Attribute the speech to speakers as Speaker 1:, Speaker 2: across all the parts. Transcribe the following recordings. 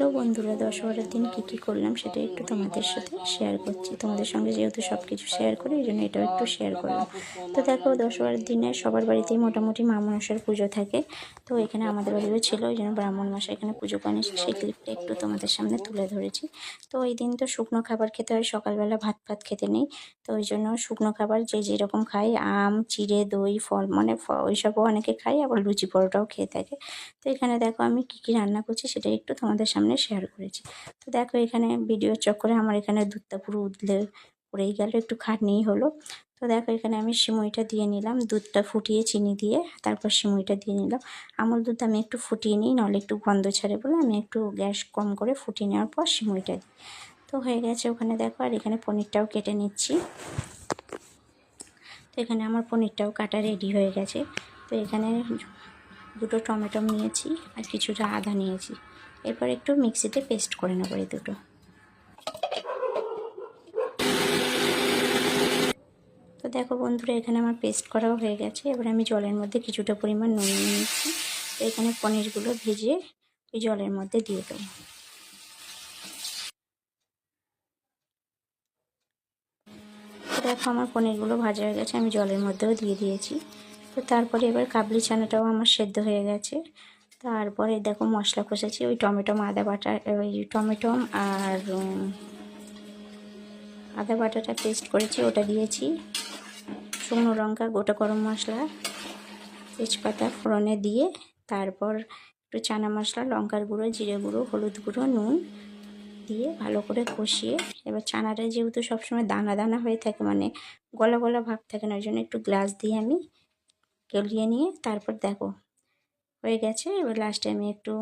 Speaker 1: Hello বন্ধুরা, দশহরার দিন কী করলাম সেটা একটু তোমাদের সাথে শেয়ার করছি। তোমাদের সঙ্গে যেহেতু সব কিছু শেয়ার করি, এই জন্য এটাও একটু শেয়ার করলাম। তো দেখো, দশহরার দিনে সবার বাড়িতেই মোটামুটি মা মনসার পুজো থাকে। তো এখানে আমাদের বাড়িও ছিল, ওই জন্য ব্রাহ্মণ মশাই এখানে পুজো করেন, সেই ক্লিপটা একটু তোমাদের সামনে তুলে ধরেছি। তো এই দিন তো শুকনো খাবার খেতে হয়, সকালবেলা ভাত খেতে নেই। তো ওই জন্য শুকনো খাবার যে যেরকম খায়, আম, চিড়ে, দই, ফল, মানে ওইসবও অনেকে খায়, আবার লুচি পরোটাও খেয়ে থাকে। তো এখানে দেখো আমি কী রান্না করছি সেটা একটু তোমাদের সামনে শেয়ার করেছি। তো দেখো, এখানে ভিডিওর চক্করে আমার এখানে দুধটা পুরো উতলে পড়েই গেল, একটু খাটনিই হলো। তো দেখো, এখানে আমি সিমইটা দিয়ে নিলাম, দুধটা ফুটিয়ে চিনি দিয়ে তারপর সিমইটা দিয়ে নিলাম। আমুল দুধ আমি একটু ফুটিয়ে নিই, নাহলে একটু গন্ধ ছাড়ে বলে আমি একটু গ্যাস কম করে ফুটিয়ে নেওয়ার পর সিমইটা দিই। তো হয়ে গেছে ওখানে দেখো, আর এখানে পনিরটাও কেটে নিচ্ছি। তো এখানে আমার পনিরটাও কাটা রেডি হয়ে গেছে। তো এখানে দুটো টমেটো নিয়েছি আর কিছুটা আদা নিয়েছি। এরপর একটু মিক্সিতে পেস্ট করে নেবো এই দুটো। তো দেখো বন্ধুরা, এখানে আমার পেস্ট করাও হয়ে গেছে। এবার আমি জলের মধ্যে কিছুটা পরিমাণ নুন নিয়ে নিচ্ছি। তো এখানে পনিরগুলো ভেজে ওই জলের মধ্যে দিয়ে দেবো। তো দেখো, আমার পনিরগুলো ভাজা হয়ে গেছে, আমি জলের মধ্যেও দিয়ে দিয়েছি। তো তারপরে এবার কাবলি চানাটাও আমার সেদ্ধ হয়ে গেছে। তারপরে দেখো মশলা কষাচ্ছি, ওই টমেটো আদা বাটা, ওই টমেটো আর আদা বাটাটা পেস্ট করেছি ওটা দিয়েছি। শুকনো লঙ্কা, গোটা গরম মশলা, তেজপাতা ফোড়নে দিয়ে তারপর একটু চানা মশলা, লঙ্কার গুঁড়ো, জিরে গুঁড়ো, হলুদ গুঁড়ো, নুন দিয়ে ভালো করে কষিয়ে, এবার চানাটা যেহেতু সবসময় দানা দানা হয়ে থাকে, মানে গলা গলা ভাব থাকে না, ওই জন্য একটু গ্লাস দিয়ে আমি গলিয়ে নিয়ে তারপর দেখো হয়ে গেছে। এবার লাস্টে আমি একটু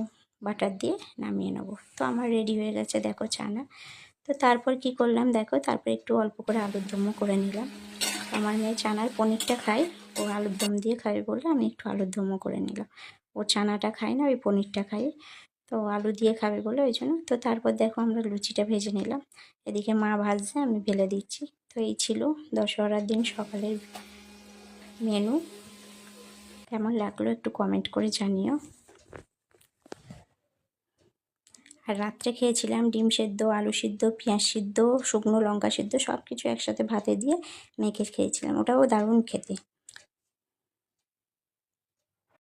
Speaker 1: বাটার দিয়ে নামিয়ে নেবো। তো আমার রেডি হয়ে গেছে দেখো চানা। তো তারপর কি করলাম দেখো, তারপর একটু অল্প করে আলুর দমও করে নিলাম। আমার মেয়ে চানার পনিরটা খায়, ও আলুর দম দিয়ে খাবে বলে আমি একটু আলুর দমও করে নিলাম। ও চানাটা খায় না, ওই পনিরটা খায়, তো আলু দিয়ে খাবে বলে ওই জন্য। তো তারপর দেখো আমরা লুচিটা ভেজে নিলাম, এদিকে মা ভাজছে, আমি ভেলে দিচ্ছি। তো এই ছিল দশহরার দিন সকালের মেনু। কেমন লাগলো একটু কমেন্ট করে জানিও। আর রাত্রে খেয়েছিলাম ডিম সেদ্ধ, আলু সিদ্ধ, পেঁয়াজ সিদ্ধ, শুকনো লঙ্কা সিদ্ধ, সব কিছু একসাথে ভাতে দিয়ে মেখে খেয়েছিলাম, ওটাও দারুণ খেতে।